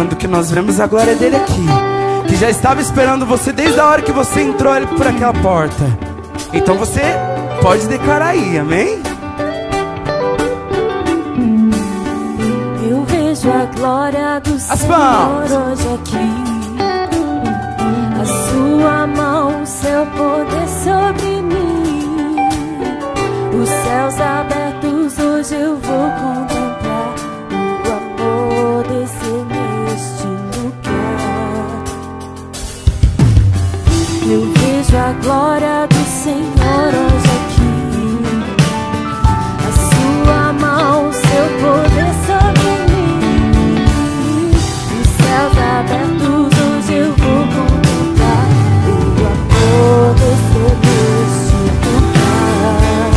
quando que nós vemos a glória dele aqui, que já estava esperando você desde a hora que você entrou ali por aquela porta. Então você pode declarar aí, amém? Eu vejo a glória do Senhor hoje aqui, a sua mão, o seu poder sobre mim. Os céus abertos hoje eu vou contemplar, o amor descer neste lugar. Eu vejo a glória do Senhor hoje aqui, a sua mão, o seu poder sobre mim. Os céus abertos hoje eu vou contemplar, o amor descer neste lugar.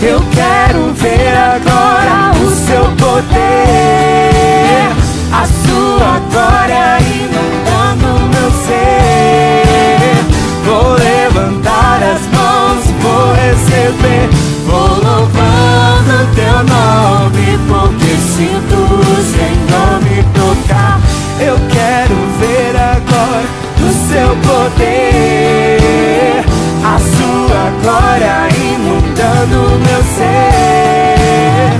Eu quero ver agora o seu poder, a sua glória inundando meu ser. Vou levantar as mãos, vou receber, vou louvando teu nome, porque sinto o Senhor me tocar. Eu quero ver agora o seu poder, a sua glória inundando meu ser.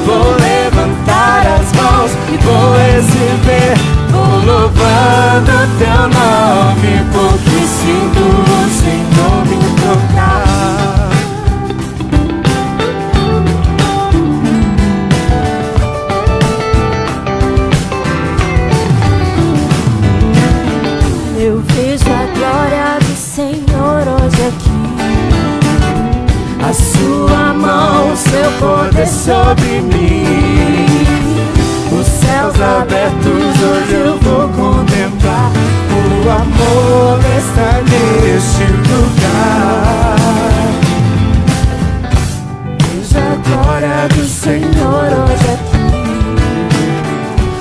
Vou levantar as mãos e vou receber, vou louvando teu nome, porque sinto o Senhor me tocar. Eu vejo a glória do Senhor hoje aqui, A sua mão, o seu poder sobre mim. Os céus abertos hoje eu vou contemplar, o amor está neste lugar. Veja a glória do Senhor hoje aqui,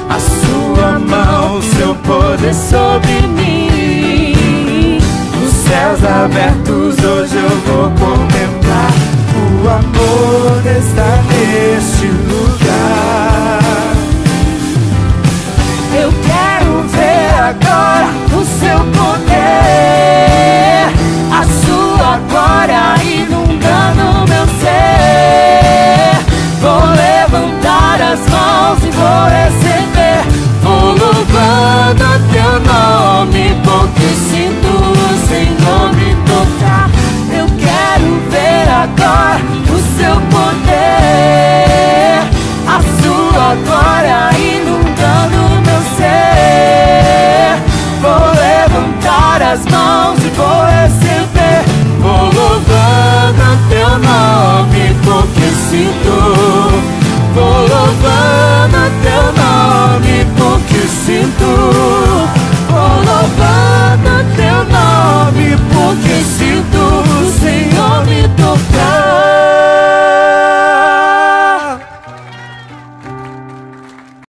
a sua mão, o seu poder sobre mim. Os céus abertos hoje eu vou contemplar, o amor está neste lugar.